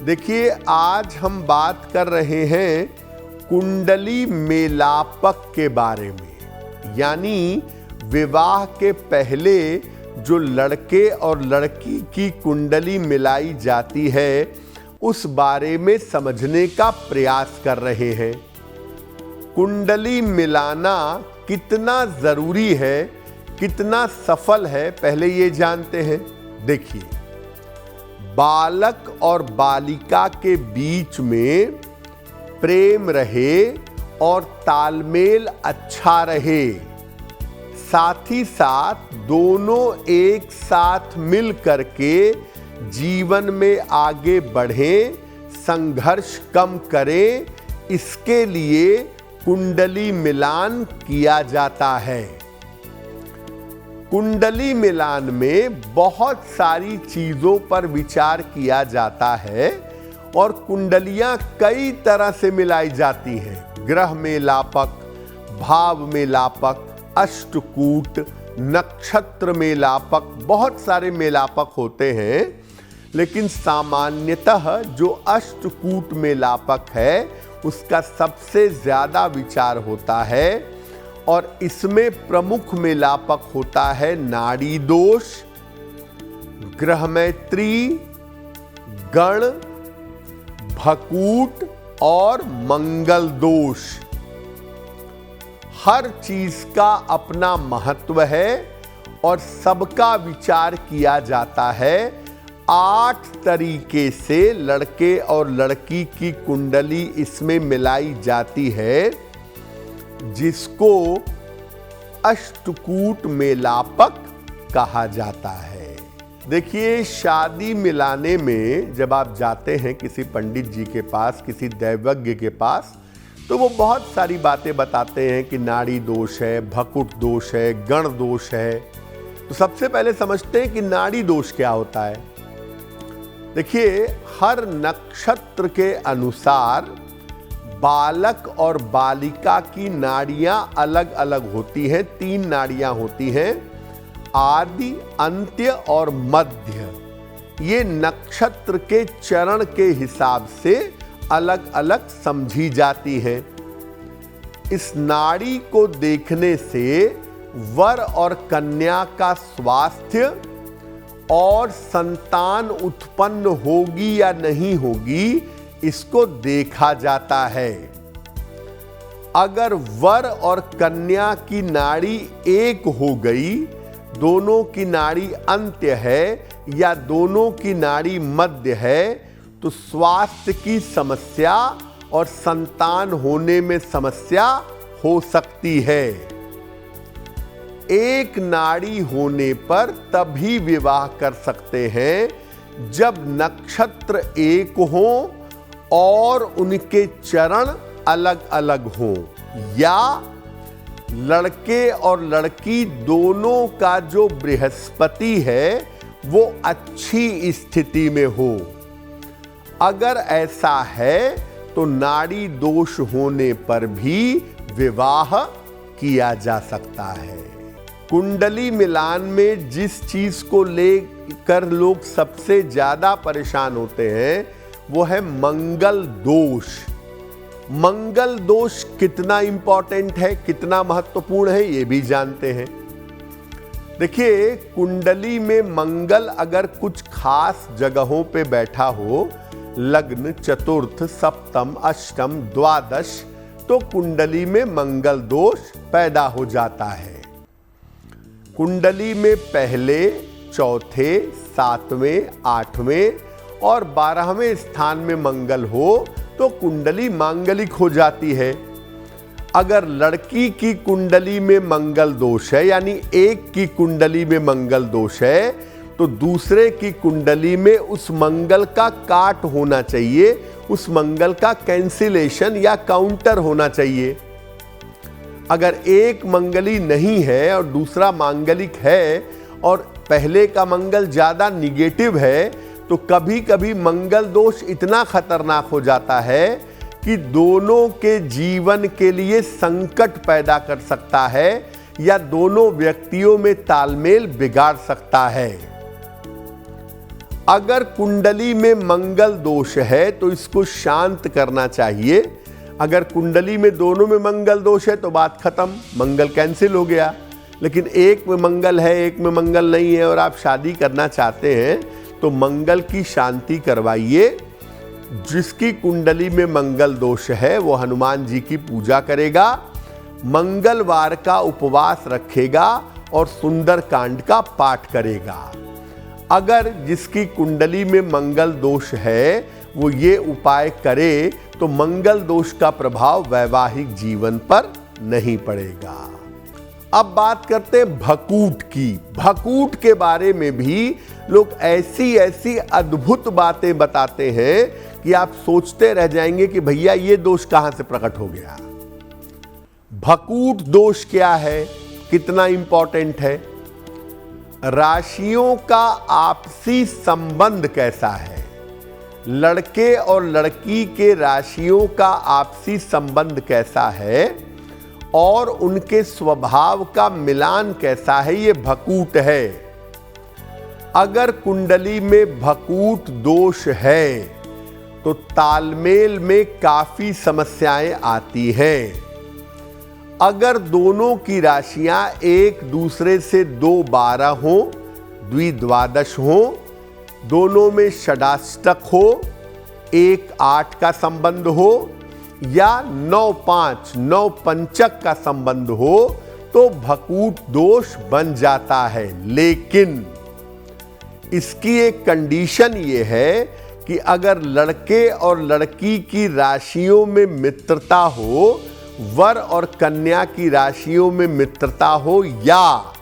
देखिए, आज हम बात कर रहे हैं कुंडली मेलापक के बारे में, यानी विवाह के पहले जो लड़के और लड़की की कुंडली मिलाई जाती है उस बारे में समझने का प्रयास कर रहे हैं। कुंडली मिलाना कितना जरूरी है, कितना सफल है, पहले ये जानते हैं। देखिए, बालक और बालिका के बीच में प्रेम रहे और तालमेल अच्छा रहे, साथ ही साथ दोनों एक साथ मिल करके जीवन में आगे बढ़ें, संघर्ष कम करें, इसके लिए कुंडली मिलान किया जाता है। कुंडली मिलान में बहुत सारी चीजों पर विचार किया जाता है और कुंडलियां कई तरह से मिलाई जाती हैं। ग्रह मेलापक, भाव मेलापक, अष्टकूट, नक्षत्र मेलापक, बहुत सारे मेलापक होते हैं, लेकिन सामान्यतः जो अष्टकूट मेलापक है उसका सबसे ज्यादा विचार होता है और इसमें प्रमुख मेलापक होता है नाड़ी दोष, ग्रह मैत्री, गण, भकूट और मंगल दोष। हर चीज का अपना महत्व है और सबका विचार किया जाता है। 8 तरीके से लड़के और लड़की की कुंडली इसमें मिलाई जाती है, जिसको अष्टकूट मेलापक कहा जाता है। देखिए, शादी मिलाने में जब आप जाते हैं किसी पंडित जी के पास, किसी दैवज्ञ के पास, तो वो बहुत सारी बातें बताते हैं कि नाड़ी दोष है, भकुट दोष है, गण दोष है। तो सबसे पहले समझते हैं कि नाड़ी दोष क्या होता है। देखिए, हर नक्षत्र के अनुसार बालक और बालिका की नाड़ियां अलग अलग होती हैं। 3 नाड़ियां होती हैं, आदि, अंत्य और मध्य। ये नक्षत्र के चरण के हिसाब से अलग अलग समझी जाती हैं। इस नाड़ी को देखने से वर और कन्या का स्वास्थ्य और संतान उत्पन्न होगी या नहीं होगी, इसको देखा जाता है। अगर वर और कन्या की नाड़ी एक हो गई, दोनों की नाड़ी अंत्य है या दोनों की नाड़ी मध्य है, तो स्वास्थ्य की समस्या और संतान होने में समस्या हो सकती है। एक नाड़ी होने पर तभी विवाह कर सकते हैं जब नक्षत्र एक हो और उनके चरण अलग अलग हों, या लड़के और लड़की दोनों का जो बृहस्पति है वो अच्छी स्थिति में हो। अगर ऐसा है तो नाड़ी दोष होने पर भी विवाह किया जा सकता है। कुंडली मिलान में जिस चीज को लेकर लोग सबसे ज्यादा परेशान होते हैं वो है मंगल दोष। मंगल दोष कितना इंपॉर्टेंट है, कितना महत्वपूर्ण है, ये भी जानते हैं। देखिए, कुंडली में मंगल अगर कुछ खास जगहों पे बैठा हो, लग्न, चतुर्थ, सप्तम, अष्टम, द्वादश, तो कुंडली में मंगल दोष पैदा हो जाता है। कुंडली में पहले, चौथे, 7वें, 8वें और 12वें स्थान में मंगल हो तो कुंडली मांगलिक हो जाती है। अगर लड़की की कुंडली में मंगल दोष है, यानी एक की कुंडली में मंगल दोष है, तो दूसरे की कुंडली में उस मंगल का काट होना चाहिए, उस मंगल का कैंसिलेशन या काउंटर होना चाहिए। अगर एक मंगली नहीं है और दूसरा मांगलिक है और पहले का मंगल ज्यादा निगेटिव है, तो कभी कभी मंगल दोष इतना खतरनाक हो जाता है कि दोनों के जीवन के लिए संकट पैदा कर सकता है या दोनों व्यक्तियों में तालमेल बिगाड़ सकता है। अगर कुंडली में मंगल दोष है तो इसको शांत करना चाहिए। अगर कुंडली में दोनों में मंगल दोष है तो बात खत्म, मंगल कैंसिल हो गया। लेकिन एक में मंगल है, एक में मंगल नहीं है और आप शादी करना चाहते हैं तो मंगल की शांति करवाइए। जिसकी कुंडली में मंगल दोष है वो हनुमान जी की पूजा करेगा, मंगलवार का उपवास रखेगा और सुंदर कांड का पाठ करेगा। अगर जिसकी कुंडली में मंगल दोष है वो ये उपाय करे तो मंगल दोष का प्रभाव वैवाहिक जीवन पर नहीं पड़ेगा। अब बात करते हैं भकूट की। भकूट के बारे में भी लोग ऐसी ऐसी अद्भुत बातें बताते हैं कि आप सोचते रह जाएंगे कि भैया ये दोष कहां से प्रकट हो गया। भकूट दोष क्या है, कितना इंपॉर्टेंट है, राशियों का आपसी संबंध कैसा है, लड़के और लड़की के राशियों का आपसी संबंध कैसा है और उनके स्वभाव का मिलान कैसा है, ये भकूट है। अगर कुंडली में भकूट दोष है तो तालमेल में काफी समस्याएं आती हैं। अगर दोनों की राशियां एक दूसरे से 2-12 हो, द्विद्वादश हो, दोनों में षडाष्टक हो, 1-8 का संबंध हो या 9-5 9-पंचक का संबंध हो तो भकूट दोष बन जाता है। लेकिन इसकी एक कंडीशन ये है कि अगर लड़के और लड़की की राशियों में मित्रता हो, वर और कन्या की राशियों में मित्रता हो या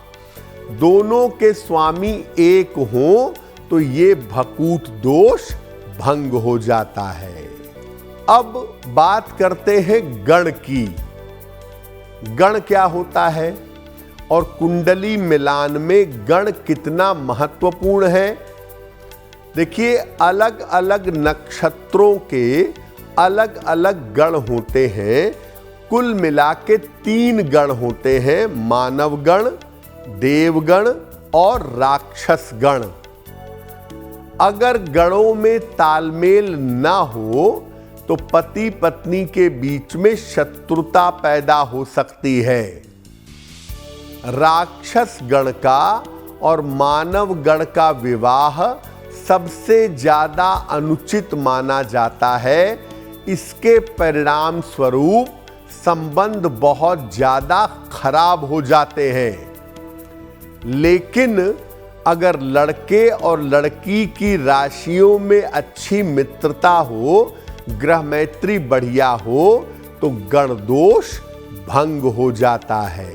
दोनों के स्वामी एक हो तो ये भकूट दोष भंग हो जाता है। अब बात करते हैं गण की। गण क्या होता है और कुंडली मिलान में गण कितना महत्वपूर्ण है। देखिए, अलग अलग नक्षत्रों के अलग अलग गण होते हैं। कुल मिला के 3 गण होते हैं, मानव गण, देवगण और राक्षस गण। अगर गणों में तालमेल ना हो तो पति पत्नी के बीच में शत्रुता पैदा हो सकती है। राक्षस गण का और मानव गण का विवाह सबसे ज्यादा अनुचित माना जाता है। इसके परिणाम स्वरूप संबंध बहुत ज्यादा खराब हो जाते हैं। लेकिन अगर लड़के और लड़की की राशियों में अच्छी मित्रता हो, ग्रह मैत्री बढ़िया हो तो गण दोष भंग हो जाता है।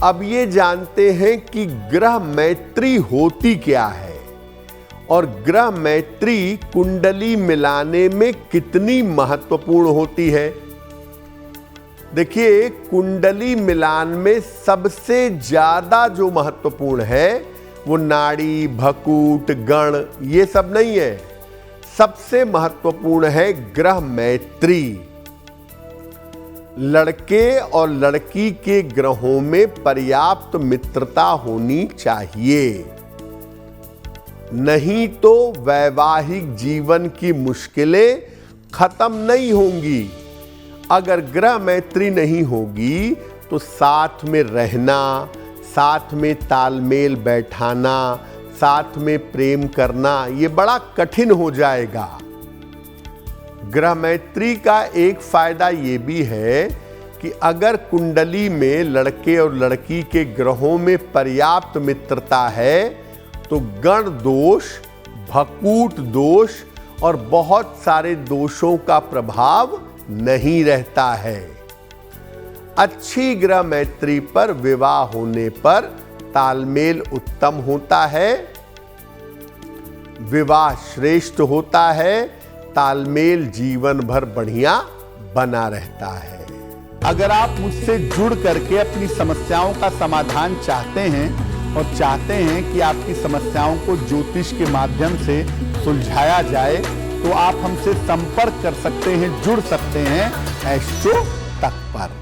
अब ये जानते हैं कि ग्रह मैत्री होती क्या है और ग्रह मैत्री कुंडली मिलाने में कितनी महत्वपूर्ण होती है। देखिए, कुंडली मिलान में सबसे ज्यादा जो महत्वपूर्ण है वो नाड़ी, भकूट, गण ये सब नहीं है। सबसे महत्वपूर्ण है ग्रह मैत्री। लड़के और लड़की के ग्रहों में पर्याप्त मित्रता होनी चाहिए, नहीं तो वैवाहिक जीवन की मुश्किलें खत्म नहीं होंगी। अगर ग्रह मैत्री नहीं होगी तो साथ में रहना, साथ में तालमेल बैठाना, साथ में प्रेम करना ये बड़ा कठिन हो जाएगा। ग्रह मैत्री का एक फायदा ये भी है कि अगर कुंडली में लड़के और लड़की के ग्रहों में पर्याप्त मित्रता है तो गण दोष, भकूट दोष और बहुत सारे दोषों का प्रभाव नहीं रहता है। अच्छी ग्रह मैत्री पर विवाह होने पर तालमेल उत्तम होता है, विवाह श्रेष्ठ होता है, तालमेल जीवन भर बढ़िया बना रहता है। अगर आप मुझसे जुड़ करके अपनी समस्याओं का समाधान चाहते हैं और चाहते हैं कि आपकी समस्याओं को ज्योतिष के माध्यम से सुलझाया जाए तो आप हमसे संपर्क कर सकते हैं, जुड़ सकते हैं एस्ट्रो तक पर।